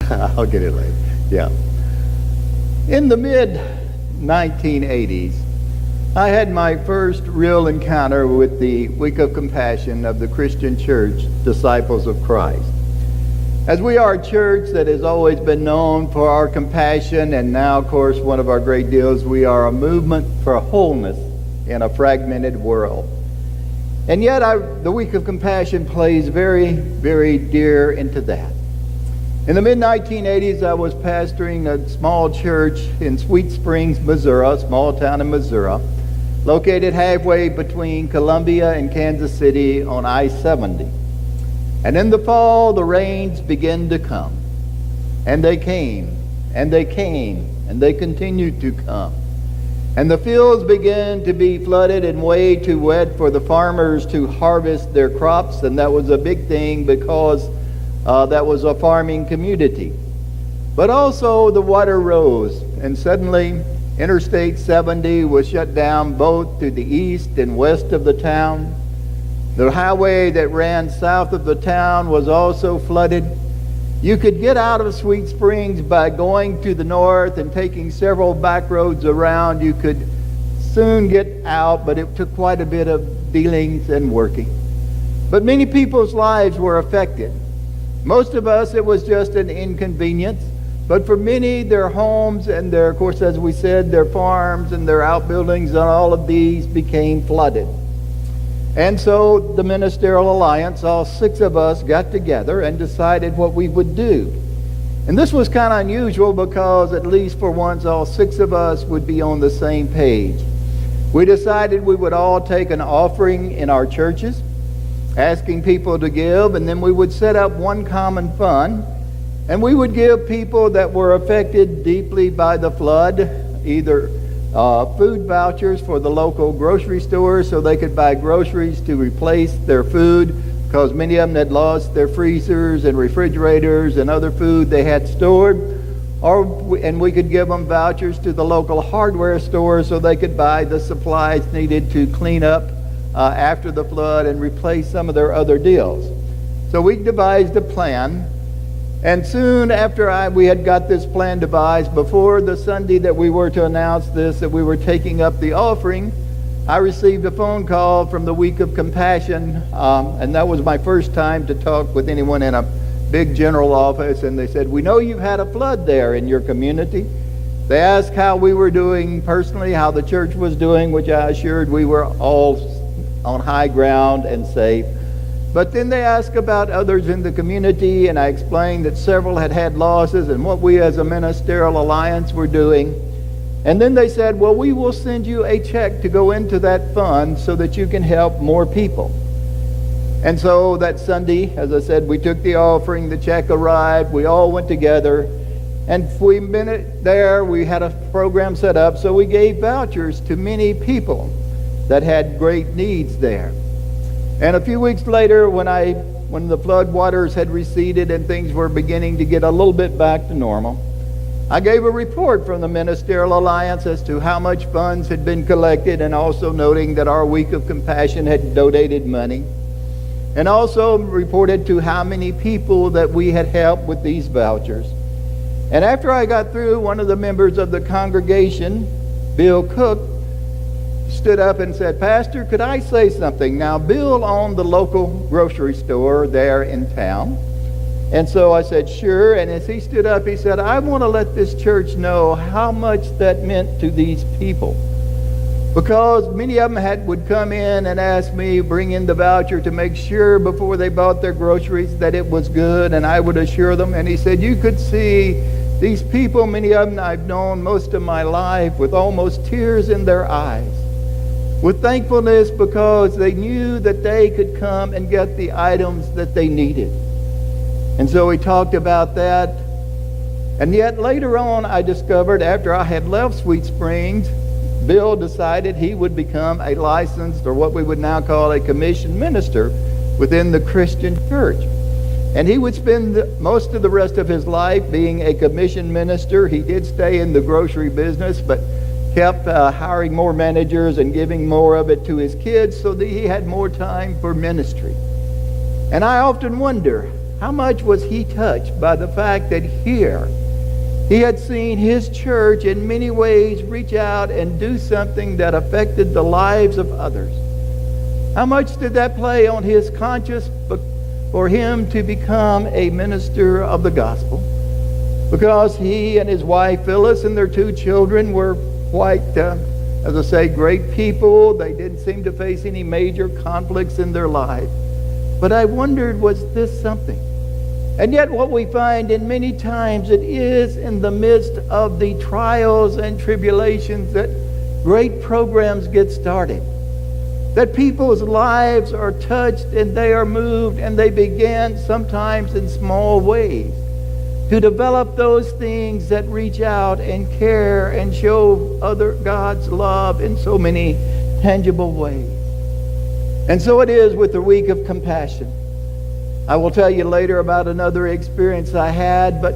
I'll get it later. Yeah. In the mid-1980s, I had my first real encounter with the Week of Compassion of the Christian Church, Disciples of Christ. As we are a church that has always been known for our compassion, and now, of course, one of our great deals, we are a movement for wholeness in a fragmented world. And yet, the Week of Compassion plays very, very dear into that. In the mid-1980s, I was pastoring a small church in Sweet Springs, Missouri, a small town in Missouri, located halfway between Columbia and Kansas City on I-70. And in the fall, the rains began to come. And they came, and they came, and they continued to come. And the fields began to be flooded and way too wet for the farmers to harvest their crops. And that was a big thing because that was a farming community. But also the water rose, and suddenly Interstate 70 was shut down both to the east and west of the town. The highway that ran south of the town was also flooded. You could get out of Sweet Springs by going to the north and taking several back roads around. You could soon get out, but it took quite a bit of dealings and working. But many people's lives were affected. Most of us, it was just an inconvenience. But for many, their homes and their, of course, as we said, their farms and their outbuildings and all of these became flooded. And so the Ministerial Alliance, all 6 of us, got together and decided what we would do. And this was kind of unusual because at least for once, all 6 of us would be on the same page. We decided we would all take an offering in our churches, asking people to give, and then we would set up one common fund, and we would give people that were affected deeply by the flood either food vouchers for the local grocery stores so they could buy groceries to replace their food, because many of them had lost their freezers and refrigerators and other food they had stored. And we could give them vouchers to the local hardware stores so they could buy the supplies needed to clean up after the flood and replace some of their other deals. So we devised a plan. And soon after we had got this plan devised, before the Sunday that we were to announce this, that we were taking up the offering, I received a phone call from the Week of Compassion, and that was my first time to talk with anyone in a big general office, and they said, "We know you've had a flood there in your community." They asked how we were doing personally, how the church was doing, which I assured we were all on high ground and safe. But then they asked about others in the community, and I explained that several had had losses and what we as a Ministerial Alliance were doing. And then they said, "Well, we will send you a check to go into that fund so that you can help more people." And so that Sunday, as I said, we took the offering, the check arrived, we all went together, and we been there, we had a program set up, so we gave vouchers to many people that had great needs there. And a few weeks later, when the flood waters had receded and things were beginning to get a little bit back to normal, I gave a report from the Ministerial Alliance as to how much funds had been collected, and also noting that our Week of Compassion had donated money, and also reported to how many people that we had helped with these vouchers. And after I got through, one of the members of the congregation, Bill Cook, stood up and said, "Pastor, could I say something?" Now, Bill owned the local grocery store there in town. And so I said, "Sure." And as he stood up, he said, "I want to let this church know how much that meant to these people. Because many of them would come in and ask me, bring in the voucher to make sure before they bought their groceries that it was good, and I would assure them." And he said, "You could see these people, many of them I've known most of my life, with almost tears in their eyes, with thankfulness because they knew that they could come and get the items that they needed." And so we talked about that. And yet later on, I discovered, after I had left Sweet Springs, Bill decided he would become a licensed, or what we would now call a commissioned minister within the Christian church. And he would spend most of the rest of his life being a commissioned minister. He did stay in the grocery business, but kept hiring more managers and giving more of it to his kids so that he had more time for ministry. And I often wonder, how much was he touched by the fact that here he had seen his church in many ways reach out and do something that affected the lives of others? How much did that play on his conscience for him to become a minister of the gospel? Because he and his wife Phyllis and their 2 children were quite, as I say, great people. They didn't seem to face any major conflicts in their life. But I wondered, was this something? And yet what we find in many times, it is in the midst of the trials and tribulations that great programs get started. That people's lives are touched and they are moved, and they begin sometimes in small ways to develop those things that reach out and care and show other God's love in so many tangible ways. And so it is with the week of compassion. I will tell you later about another experience I had, but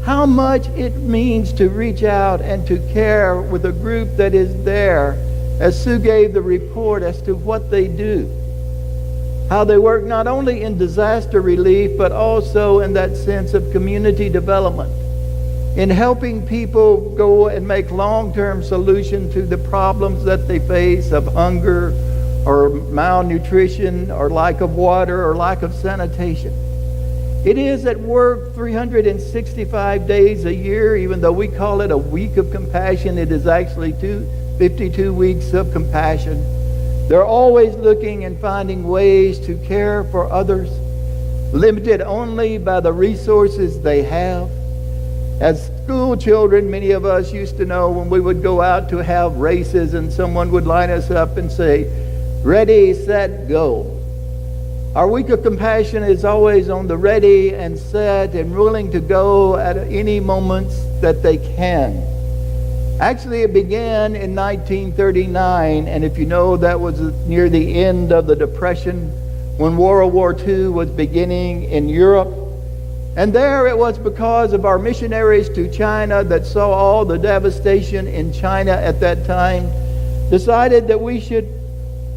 how much it means to reach out and to care with a group that is there, as Sue gave the report as to what they do. How they work not only in disaster relief, but also in that sense of community development, in helping people go and make long-term solutions to the problems that they face of hunger or malnutrition or lack of water or lack of sanitation. It is at work 365 days a year. Even though we call it a week of compassion, it is actually 52 weeks of compassion. They're always looking and finding ways to care for others, limited only by the resources they have. As school children, many of us used to know when we would go out to have races and someone would line us up and say, "Ready, set, go." Our week of compassion is always on the ready and set and willing to go at any moments that they can. Actually, it began in 1939, and if you know, that was near the end of the Depression when World War II was beginning in Europe. And there it was because of our missionaries to China that saw all the devastation in China at that time, decided that we should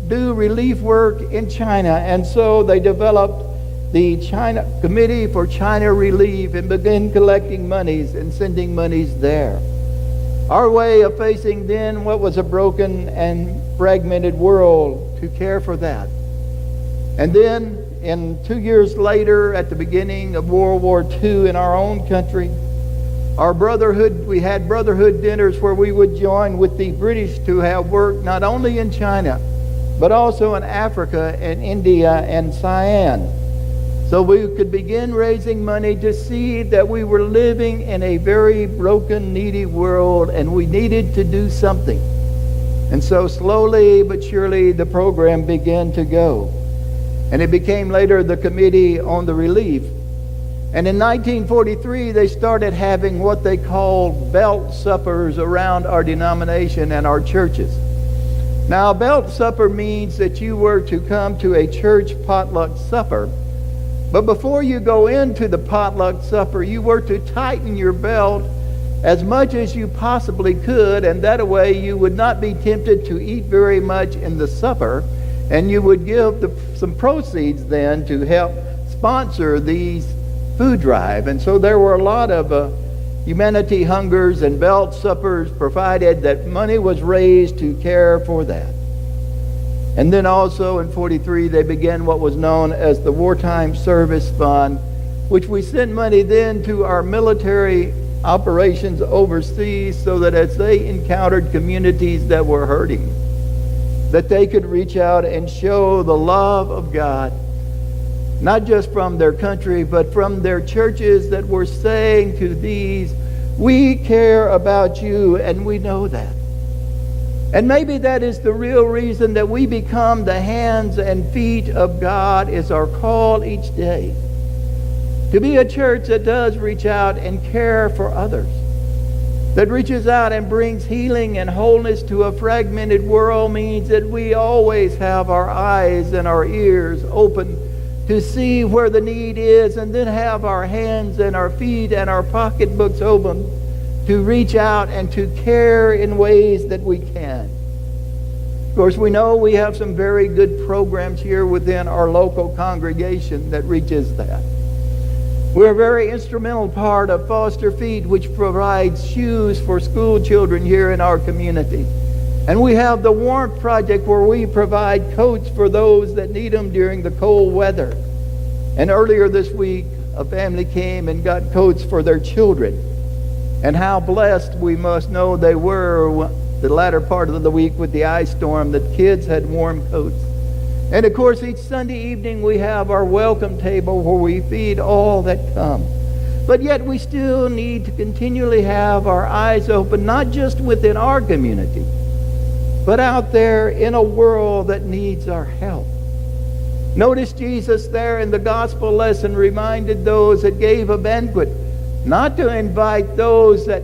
do relief work in China. And so they developed the China Committee for China Relief and began collecting monies and sending monies there. Our way of facing then what was a broken and fragmented world, to care for that. And then 2 years later, at the beginning of World War II in our own country, we had brotherhood dinners where we would join with the British to have work not only in China, but also in Africa and India and Siam. So we could begin raising money to see that we were living in a very broken, needy world, and we needed to do something. And so slowly but surely the program began to go. And it became later the Committee on the Relief. And in 1943, they started having what they called belt suppers around our denomination and our churches. Now, belt supper means that you were to come to a church potluck supper. But before you go into the potluck supper, you were to tighten your belt as much as you possibly could, and that way you would not be tempted to eat very much in the supper, and you would give some proceeds then to help sponsor these food drive. And so there were a lot of humanity hungers and belt suppers provided that money was raised to care for that. And then also in 43, they began what was known as the Wartime Service Fund, which we sent money then to our military operations overseas so that as they encountered communities that were hurting, that they could reach out and show the love of God, not just from their country, but from their churches that were saying to these, "We care about you, and we know that." And maybe that is the real reason that we become the hands and feet of God, is our call each day. To be a church that does reach out and care for others, that reaches out and brings healing and wholeness to a fragmented world, means that we always have our eyes and our ears open to see where the need is, and then have our hands and our feet and our pocketbooks open to reach out and to care in ways that we can. Of course, we know we have some very good programs here within our local congregation that reaches that. We're a very instrumental part of Foster Feet, which provides shoes for school children here in our community. And we have the Warmth Project, where we provide coats for those that need them during the cold weather. And earlier this week, a family came and got coats for their children. And how blessed we must know they were the latter part of the week with the ice storm, that kids had warm coats. And of course, each Sunday evening we have our welcome table where we feed all that come. But yet we still need to continually have our eyes open, not just within our community, but out there in a world that needs our help. Notice Jesus there in the gospel lesson reminded those that gave a banquet not to invite those that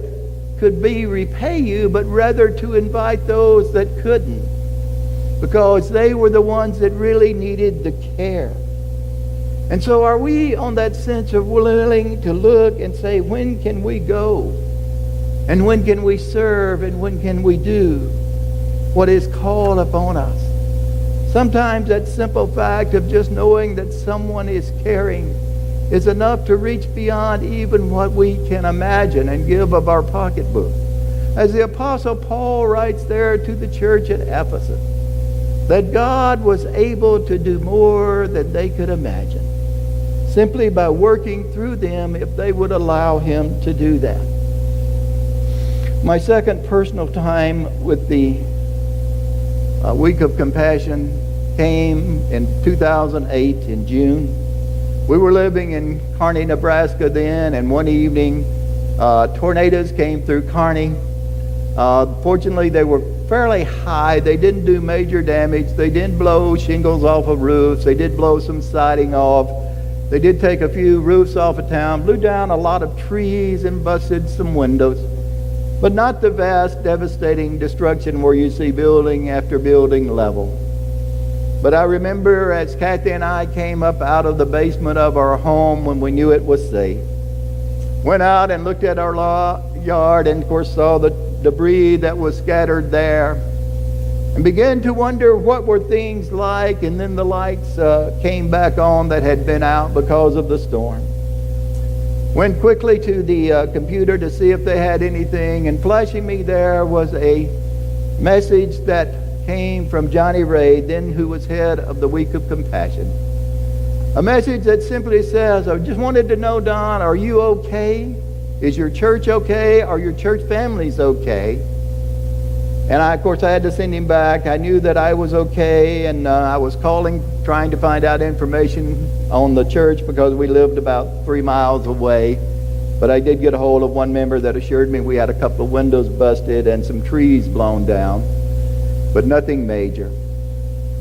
could repay you, but rather to invite those that couldn't, because they were the ones that really needed the care. And so are we on that sense of willing to look and say, when can we go? And when can we serve? And when can we do what is called upon us? Sometimes that simple fact of just knowing that someone is caring is enough to reach beyond even what we can imagine and give of our pocketbook. As the Apostle Paul writes there to the church at Ephesus, that God was able to do more than they could imagine, simply by working through them if they would allow him to do that. My second personal time with the Week of Compassion came in 2008 in June. We were living in Kearney, Nebraska then, and one evening tornadoes came through Kearney. Fortunately, they were fairly high. They didn't do major damage. They didn't blow shingles off of roofs. They did blow some siding off. They did take a few roofs off of town, blew down a lot of trees and busted some windows, but not the vast, devastating destruction where you see building after building level. But I remember as Kathy and I came up out of the basement of our home when we knew it was safe, went out and looked at our yard and of course saw the debris that was scattered there, and began to wonder what were things like. And then the lights came back on that had been out because of the storm. Went quickly to the computer to see if they had anything, and flashing me there was a message that came from Johnny Ray, then who was head of the Week of Compassion. A message that simply says, I just wanted to know, Don, are you okay? Is your church okay? Are your church families okay? And of course, I had to send him back. I knew that I was okay, and I was calling, trying to find out information on the church because we lived about 3 miles away. But I did get a hold of one member that assured me we had a couple of windows busted and some trees blown down, but nothing major.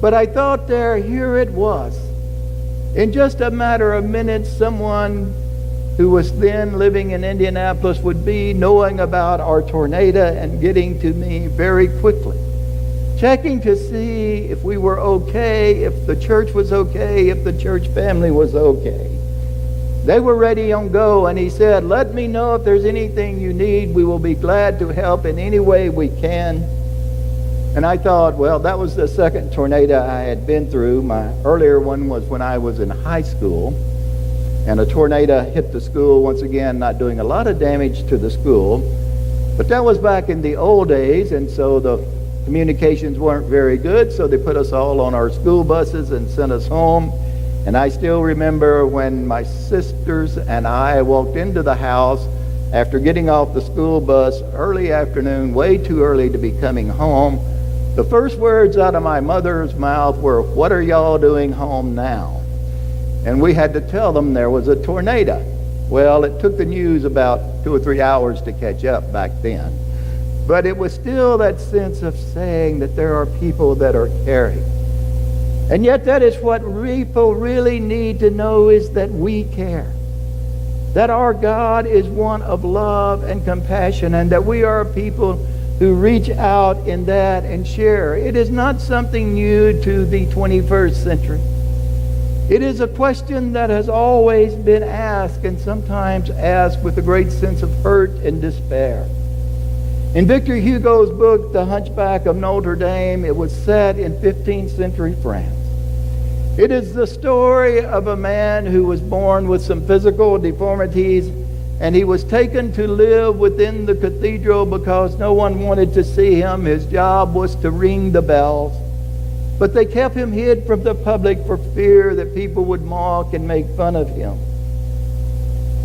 But I thought here it was. In just a matter of minutes, someone who was then living in Indianapolis would be knowing about our tornado and getting to me very quickly, checking to see if we were okay, if the church was okay, if the church family was okay. They were ready on go, and he said, let me know if there's anything you need. We will be glad to help in any way we can. And I thought, well, that was the second tornado I had been through. My earlier one was when I was in high school, and a tornado hit the school, once again not doing a lot of damage to the school. But that was back in the old days, and so the communications weren't very good, so they put us all on our school buses and sent us home. And I still remember when my sisters and I walked into the house after getting off the school bus early afternoon, way too early to be coming home. The first words out of my mother's mouth were, what are y'all doing home now? And we had to tell them there was a tornado. Well, it took the news about 2 or 3 hours to catch up back then. But it was still that sense of saying that there are people that are caring. And yet that is what people really need to know, is that we care. That our God is one of love and compassion, and that we are people who reach out in that and share. It is not something new to the 21st century. It is a question that has always been asked, and sometimes asked with a great sense of hurt and despair. In Victor Hugo's book, The Hunchback of Notre Dame, it was set in 15th century France. It is the story of a man who was born with some physical deformities, and he was taken to live within the cathedral because no one wanted to see him. His job was to ring the bells. But they kept him hid from the public for fear that people would mock and make fun of him.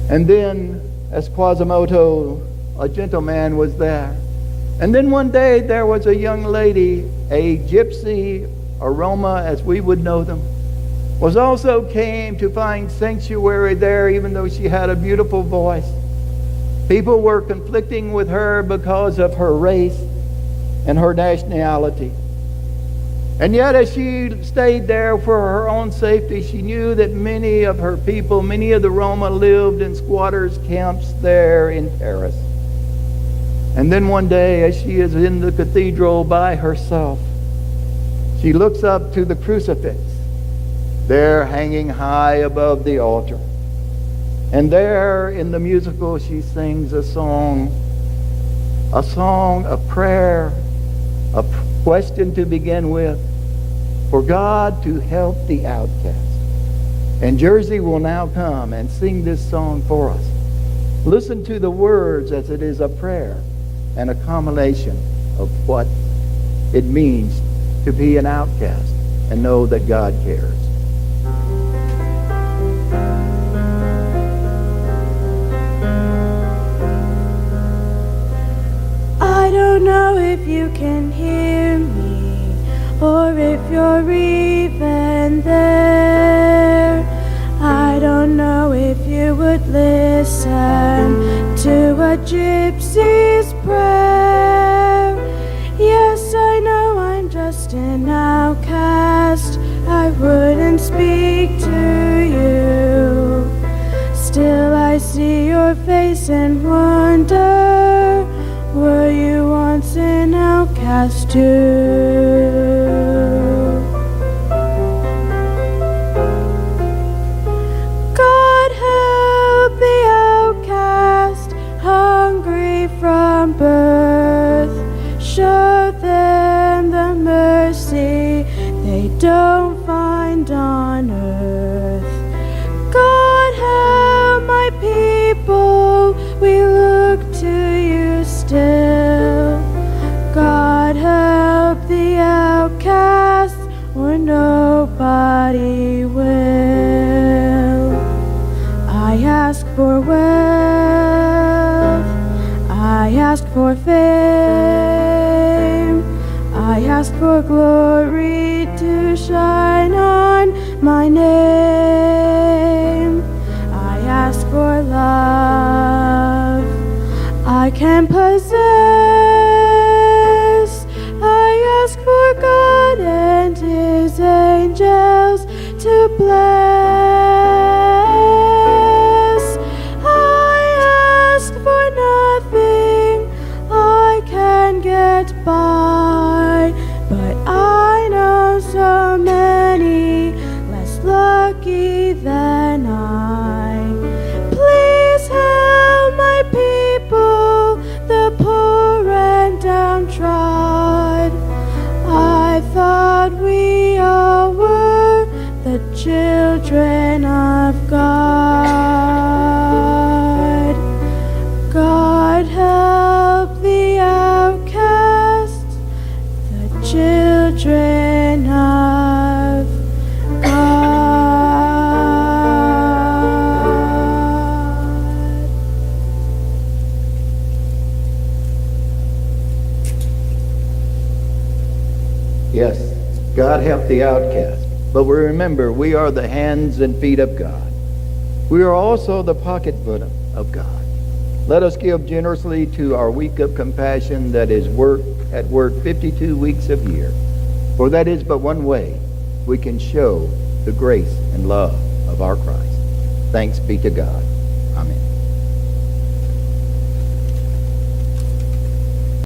And then, as Quasimodo, a gentleman, was there. And then one day there was a young lady, a gypsy, a Roma as we would know them, was also came to find sanctuary there, even though she had a beautiful voice. People were conflicting with her because of her race and her nationality. And yet as she stayed there for her own safety, she knew that many of her people, many of the Roma, lived in squatters' camps there in Paris. And then one day, as she is in the cathedral by herself, she looks up to the crucifix there hanging high above the altar. And there in the musical she sings a song, a prayer, a question to begin with, for God to help the outcast. And Jersey will now come and sing this song for us. Listen to the words as it is a prayer and a culmination of what it means to be an outcast and know that God cares. I don't know if you can hear me, or if you're even there. I don't know if you would listen to a gypsy's prayer. Yes, I know I'm just an outcast. I wouldn't speak to you. Still I see your face and wonder, were you once an outcast too? God help the outcast, hungry from birth. Show them the mercy they don't find on earth. God help my people, we look to you still. God help the outcasts, or nobody will. I ask for wealth, I ask for fame, I ask for glory to shine on my name. I ask for love I can possess. I ask for God and His angels to bless. I ask for nothing, I can get by, but I know so many less lucky than I. Please help my people, the poor and downtrodden. I thought we all were the children of God. God help the outcasts, the children of God. Yes, God help the outcast. But we remember, we are the hands and feet of God. We are also the pocketbook of God. Let us give generously to our week of compassion that is at work 52 weeks of year. For that is but one way we can show the grace and love of our Christ. Thanks be to God. Amen.